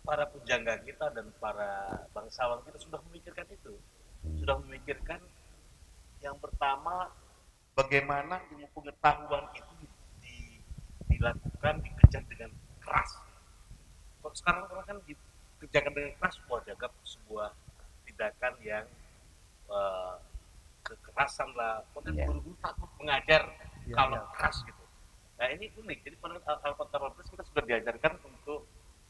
para pujangga kita dan para bangsawan kita sudah memikirkan itu, sudah memikirkan yang pertama bagaimana ilmu pengetahuan itu dilakukan, dikejar dengan keras. Kalau sekarang orang kan dikerjakan dengan keras, wah dianggap sebuah tindakan yang eh, kekerasan lah. Kemudian guru-guru takut mengajar kalau keras gitu. Nah ini unik. Jadi pada Al-Fatihah 18 kita sudah diajarkan untuk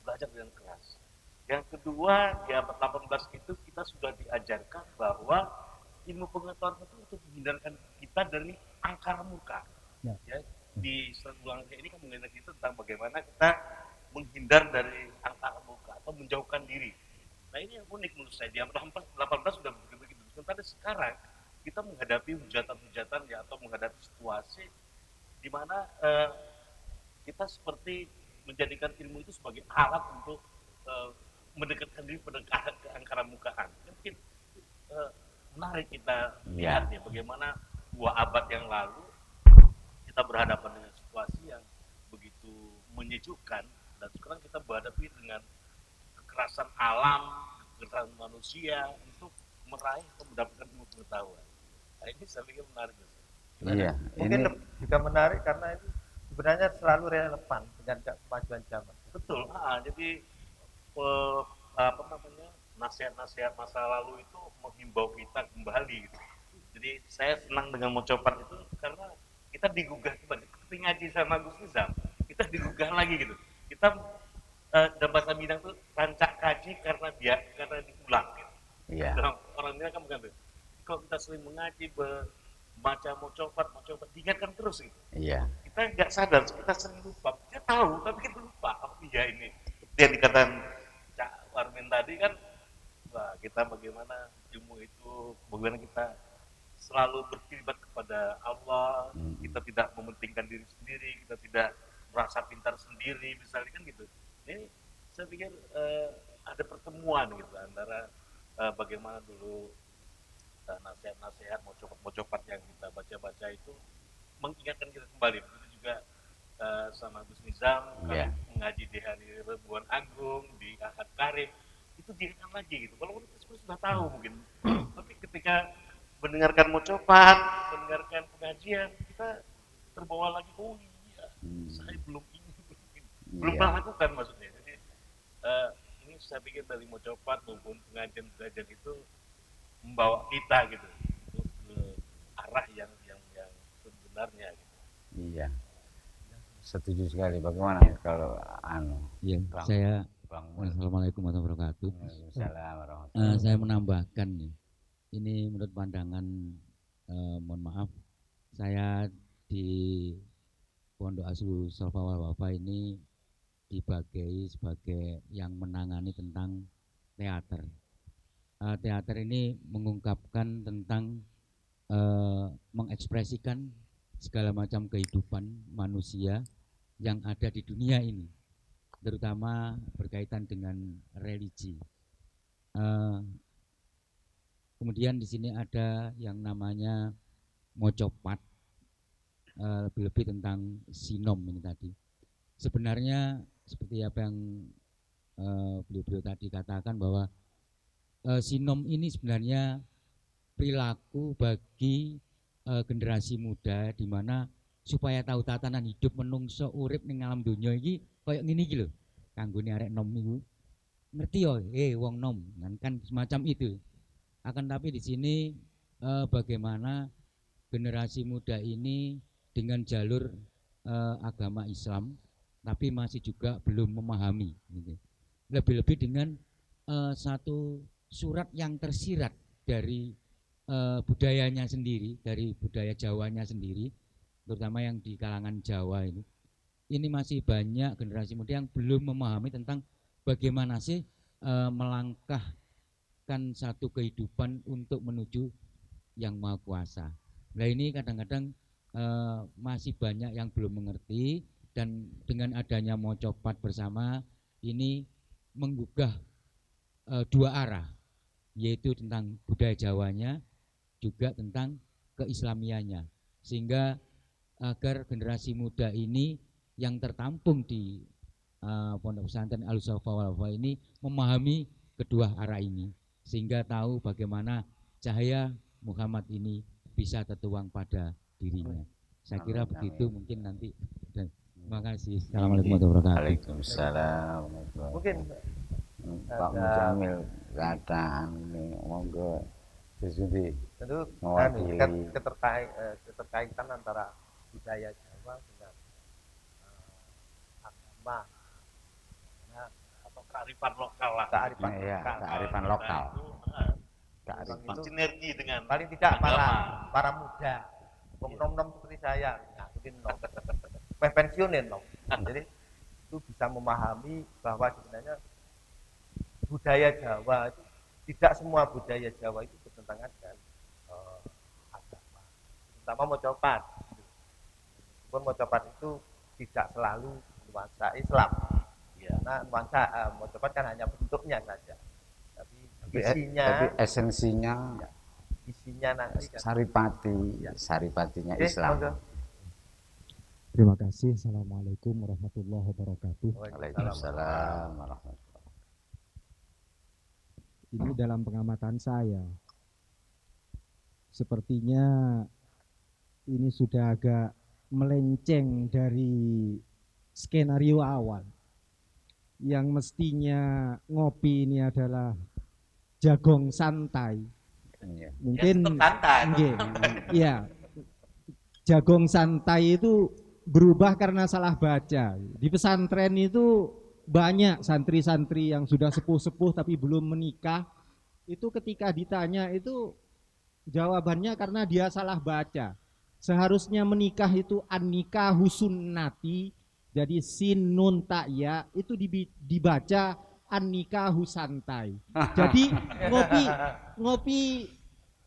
belajar dengan keras. Yang kedua di abad 18 itu kita sudah diajarkan bahwa ilmu pengetahuan itu untuk menghindarkan kita dari angkara murka. Ya, di sebuah ini kan mengenai itu tentang bagaimana kita menghindar dari angkara murka atau menjauhkan diri. Nah ini yang unik menurut saya di abad 18 sudah begitu. Sementara sekarang kita menghadapi hujatan-hujatan ya atau menghadapi situasi di mana kita seperti menjadikan ilmu itu sebagai alat untuk mendekatkan diri pada keangkaramukaan. Mungkin menarik kita lihat ya bagaimana 2 abad yang lalu kita berhadapan dengan situasi yang begitu menyejukkan dan sekarang kita berhadapi dengan kekerasan alam, kekerasan manusia untuk meraih atau mendapatkan ilmu pengetahuan. Nah, ini saya pikir menarik. Iya, Mungkin ini juga menarik karena ini sebenarnya selalu relevan dengan kemajuan zaman. Betul. Jadi apa namanya nasihat-nasihat masa lalu itu menghimbau kita kembali. Gitu. Jadi saya senang dengan mocopat itu karena kita digugah kembali. Ketika ngaji sama Gus Nizam, kita digugah lagi gitu. Kita dalam bahasa Minang tuh rancak kaji karena diulang. Gitu. iya. Orang Minang kan bukan tuh. Kalau kita sering mengaji, baca mocopat, diingatkan terus gitu. Iya. Kita nggak sadar, kita sering lupa. Kita tahu, tapi kita lupa. Oh iya ini. Yang dikatakan Cak Warmin tadi kan, wah kita bagaimana ilmu itu, bagaimana kita selalu berkiribat kepada Allah, kita tidak mementingkan diri sendiri, kita tidak merasa pintar sendiri, misalnya kan gitu. Ini saya pikir ada pertemuan gitu antara bagaimana dulu nasihat-nasihat mocopat yang kita baca-baca itu mengingatkan kita kembali. Begitu juga sama Gus Nizam kalau mengaji di hari Rebuan Agung di Ahad Karim itu diingatkan lagi gitu. Walaupun kita sudah tahu mungkin, tapi ketika mendengarkan mocopat, mendengarkan pengajian, kita terbawa lagi. Oh iya, saya belum ini, belum pernah lakukan maksudnya. Jadi ini saya pikir dari mocopat maupun pengajian-pengajian itu membawa kita gitu ke arah yang sebenarnya gitu. Iya. Setuju sekali. Bagaimana kalau Iya, saya Assalamualaikum warahmatullahi wabarakatuh. Saya menambahkan nih. Ini menurut pandangan mohon maaf, saya di Pondok Asuh Salfa wal Wafa ini dibagi sebagai yang menangani tentang teater. Teater ini mengungkapkan tentang mengekspresikan segala macam kehidupan manusia yang ada di dunia ini, terutama berkaitan dengan religi. Kemudian di sini ada yang namanya mocopat, lebih-lebih tentang sinom ini tadi. Sebenarnya seperti apa yang beliau-beliau tadi katakan bahwa sinom ini sebenarnya perilaku bagi generasi muda di mana supaya tahu tatanan hidup menungso urip ning alam donya iki koyo ngene iki lho. Kanggone arek nom niku ngerti yo, wong nom kan semacam itu. Akan tapi di sini bagaimana generasi muda ini dengan jalur agama Islam tapi masih juga belum memahami gitu. Lebih-lebih dengan satu surat yang tersirat dari budayanya sendiri, dari budaya Jawanya sendiri, terutama yang di kalangan Jawa ini. Ini masih banyak generasi muda yang belum memahami tentang bagaimana sih melangkahkan satu kehidupan untuk menuju yang Maha Kuasa. Nah ini kadang-kadang masih banyak yang belum mengerti, dan dengan adanya mocopat bersama ini menggugah 2 arah, yaitu tentang budaya Jawanya juga tentang keislamiannya, sehingga agar generasi muda ini yang tertampung di Pondok Pesantren Al-Safa wal Wafa ini memahami kedua arah ini sehingga tahu bagaimana cahaya Muhammad ini bisa tertuang pada dirinya. Saya kira begitu mungkin nanti. Dan terima kasih. Assalamualaikum warahmatullahi wabarakatuh. Waalaikumsalam. Mungkin Pak Mujamil keadaan ini monggo sesudah tentu mewakili keterkaitan antara budaya Jawa dengan agama, Atau kearifan lokal lah. kearifan Iya, lokal. kearifan lokal. Memang itu Sinergi dengan paling tidak agama. para muda, nom-nom seperti saya, nah, mungkin nom, pensiunin nom. Jadi itu bisa memahami bahwa sebenarnya budaya Jawa itu tidak semua budaya Jawa itu bertentangan dengan agama, terutama mocopat. Meskipun mocopat itu tidak selalu nuansa Islam, Ya. nah nuansa mocopat kan hanya bentuknya saja, tapi Tapi esensinya isinya nanti kan. saripatinya Oke, Islam. monggo. Terima kasih. Assalamualaikum warahmatullahi wabarakatuh. Waalaikumsalam warahmatullahi. Ini dalam pengamatan saya, sepertinya ini sudah agak melenceng dari skenario awal. Yang mestinya ngopi ini adalah jagong santai. Iya. Mungkin santai. nggih, iya. Jagong santai itu berubah karena salah baca. Di pesantren itu banyak santri-santri yang sudah sepuh-sepuh tapi belum menikah. Itu ketika ditanya itu jawabannya karena dia salah baca. Seharusnya menikah itu an-nikahu sunnati. Jadi sin nun tak ya itu dibaca an-nikahu santai. Jadi ngopi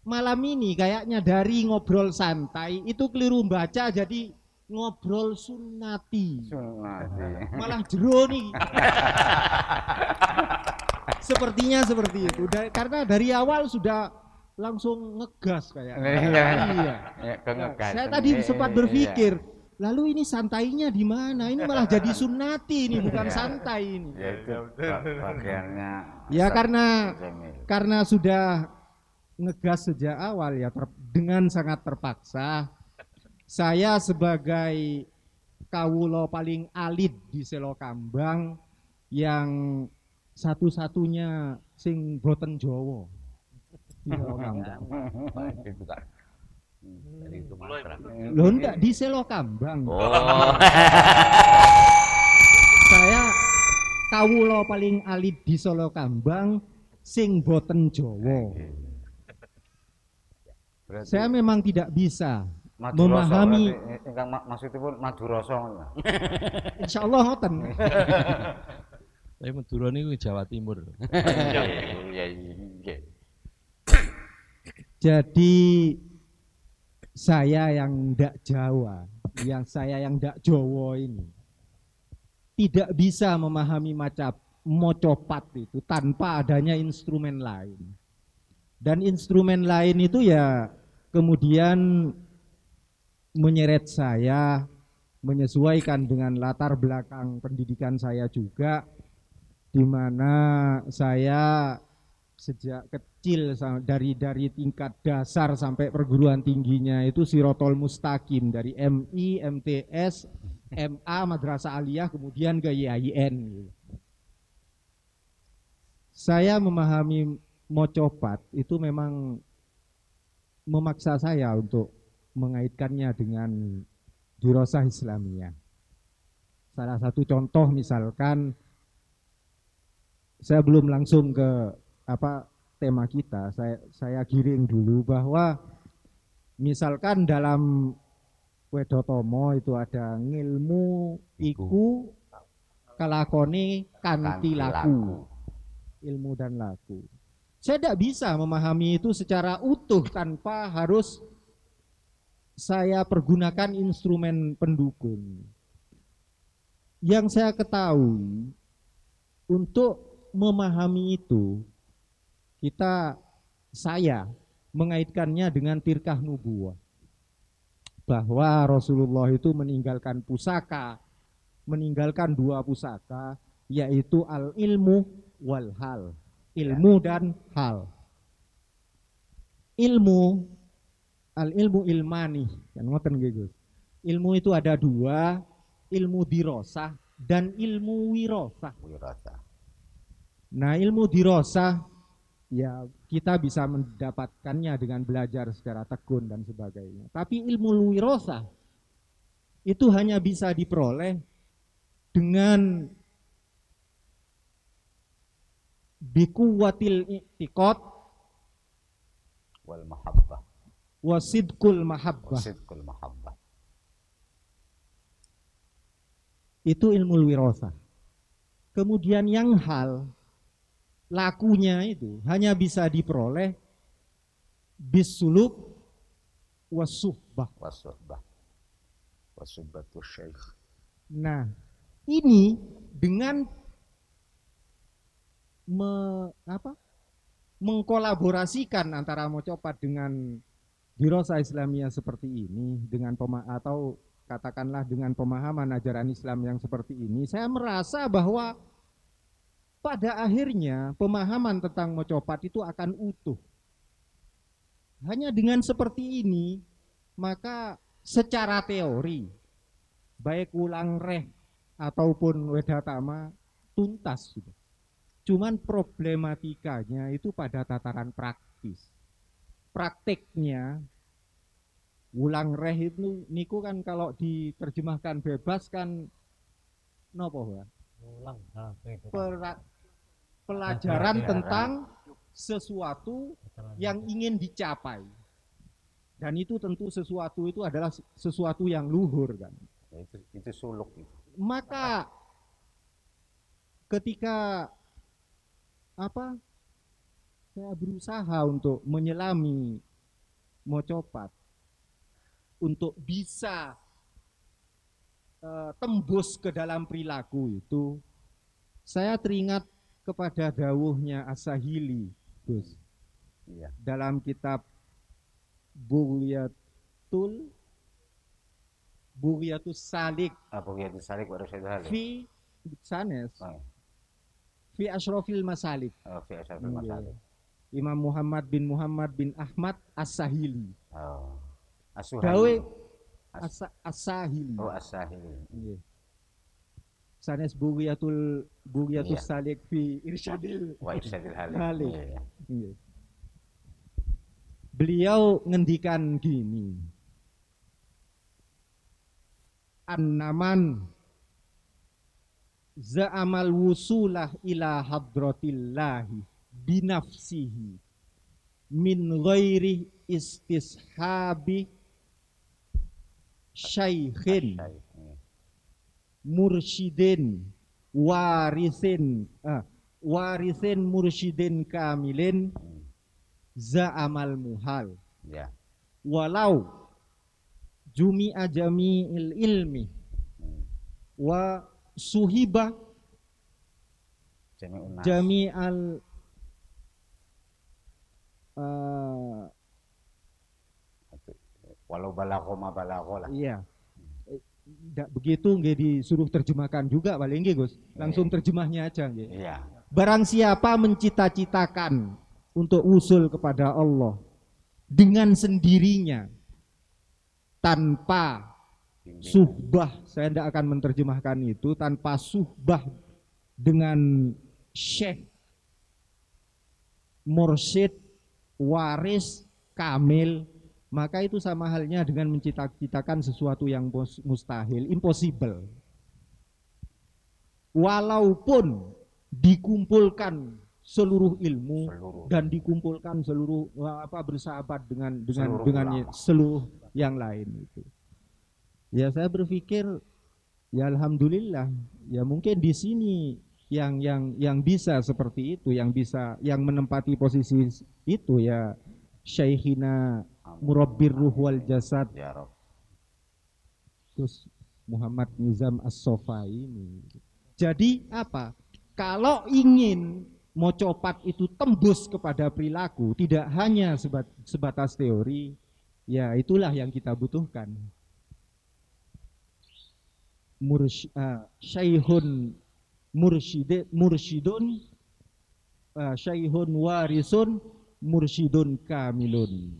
malam ini kayaknya dari ngobrol santai itu keliru baca jadi ngobrol sunnati. Malah jero nih. Sepertinya seperti itu. Karena dari awal sudah langsung ngegas kayaknya. Iya. Saya tadi sempat berpikir, lalu ini santainya di mana? Ini malah jadi sunnati ini, bukan santai ini. Ya itu bagiannya. Ya Jamil. karena sudah ngegas sejak awal ya dengan sangat terpaksa. Saya sebagai kawulo paling alit di Selokambang yang satu-satunya sing boten Jawa di Selokambang. Loh enggak di Selokambang. Oh. Saya kawulo paling alit di Selokambang sing boten Jawa. Saya memang tidak bisa memahami. Maksudipun Madurasa. Insya Allah ngoten. Tapi Madura niku Jawa Timur. Iya iya. Jadi saya yang ndak Jawa, saya yang ndak Jawa ini tidak bisa memahami mocopat itu tanpa adanya instrumen lain. Dan instrumen lain itu ya kemudian menyeret saya, menyesuaikan dengan latar belakang pendidikan saya juga, di mana saya sejak kecil dari tingkat dasar sampai perguruan tingginya itu Sirotol Mustaqim dari MI, MTS, MA, Madrasah Aliyah, kemudian ke YIN. Saya memahami mocopat itu memang memaksa saya untuk mengaitkannya dengan dirosah Islamiyah. Salah satu contoh misalkan, saya belum langsung ke tema kita, saya giring dulu bahwa misalkan dalam Wedotomo itu ada ngilmu iku kelakoni kanthi laku, ilmu dan laku. Saya tidak bisa memahami itu secara utuh tanpa harus saya pergunakan instrumen pendukung. Yang saya ketahui, untuk memahami itu, saya mengaitkannya dengan tirkah nubuwah. Bahwa Rasulullah itu meninggalkan pusaka meninggalkan dua pusaka, yaitu al-ilmu wal hal. Ilmu dan hal. Ilmu, al-ilmu ilmani, kan ngoten nggih Gus. Ilmu itu ada dua, ilmu dirosah dan ilmu wirosah. Wirata. Nah, ilmu dirosah ya kita bisa mendapatkannya dengan belajar secara tekun dan sebagainya. Tapi ilmu wirosah itu hanya bisa diperoleh dengan bikuwatil i'tiqad Wal mahabbah. wasidkul mahabbah. Wasidkul mahabbah. Itu ilmu wirosah. Kemudian yang hal, lakunya itu hanya bisa diperoleh bisuluk wasuhbah. Wasuhbah. Wasuhbatu syekh. Nah, ini dengan mengkolaborasikan antara mocopat dengan dirosah Islamiyah seperti ini, dengan atau katakanlah dengan pemahaman ajaran Islam yang seperti ini, saya merasa bahwa pada akhirnya pemahaman tentang mocopat itu akan utuh. Hanya dengan seperti ini, maka secara teori, baik ulang reh ataupun wedatama tuntas. Cuman problematikanya itu pada tataran praktis. Prakteknya, ulang reh itu niku kan kalau diterjemahkan bebas kan nopo Pak? Pelajaran tentang sesuatu yang ingin dicapai, dan itu tentu sesuatu itu adalah sesuatu yang luhur kan. Itu suluk itu. Maka ketika saya berusaha untuk menyelami mocopat untuk bisa tembus ke dalam perilaku itu, saya teringat kepada dawuhnya As-Sahili, Gus. Iya. Dalam kitab Bughyatus Salik Bughyatus Salik baru saya tahu. fi sanes fi asyrafil masalik. Fi asyrafil masalik. Imam Muhammad bin Ahmad As-Sahili. As-Suhaili. As-Sahili. As-Sahili. Nggih. Sanes Bughyatus Salik fi Irsyadil Wa Irsyadil Halik. Halik. Nggih. Beliau ngendikan gini, annaman za'amal wusulah ila hadratillahi binafsihi min ghairi istishabi syaikhin mursyidin warisin mursyidin kamilin za'amal muhal. Ya. Walau jumi'a jami'il ilmi wa suhiba jami'al walau balagho ma balagho lah. Iya. Begitu nggih disuruh terjemahkan juga paling nggih Gus. Langsung terjemahnya aja nggih. Iya. Barang siapa mencita-citakan untuk usul kepada Allah dengan sendirinya tanpa suhbah, saya tidak akan menerjemahkan itu, tanpa suhbah dengan syekh, mursyid, waris, kamil, maka itu sama halnya dengan mencita-citakan sesuatu yang mustahil, impossible. Walaupun dikumpulkan seluruh ilmu dan dikumpulkan seluruh bersahabat dengan seluruh yang lain itu. Ya saya berpikir ya alhamdulillah ya mungkin di sini yang bisa seperti itu, yang menempati posisi itu ya Syekhina Murabbir Ruh wal Jasad ya Rabb. Gus Muhammad Nizam As-Sofai ini. Jadi apa? Kalau ingin mocopat itu tembus kepada perilaku, tidak hanya sebatas teori, ya itulah yang kita butuhkan. syaihun mursyidun syaihun warisun mursyidun kamilun.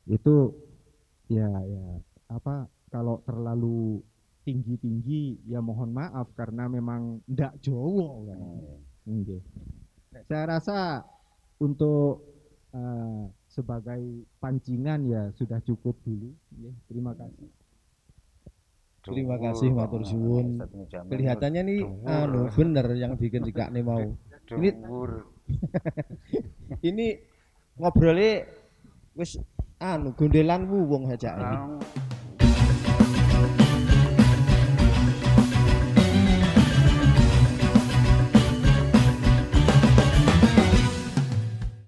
Itu ya apa, kalau terlalu tinggi-tinggi ya mohon maaf karena memang ndak Jawa kan. Nggih. Saya rasa untuk sebagai pancingan ya sudah cukup dulu. Terima kasih. Terima kasih matur suwun. Kelihatannya nih bener yang bikin dikakne mau. Ini ngobrolnya wis gondelan wong aja.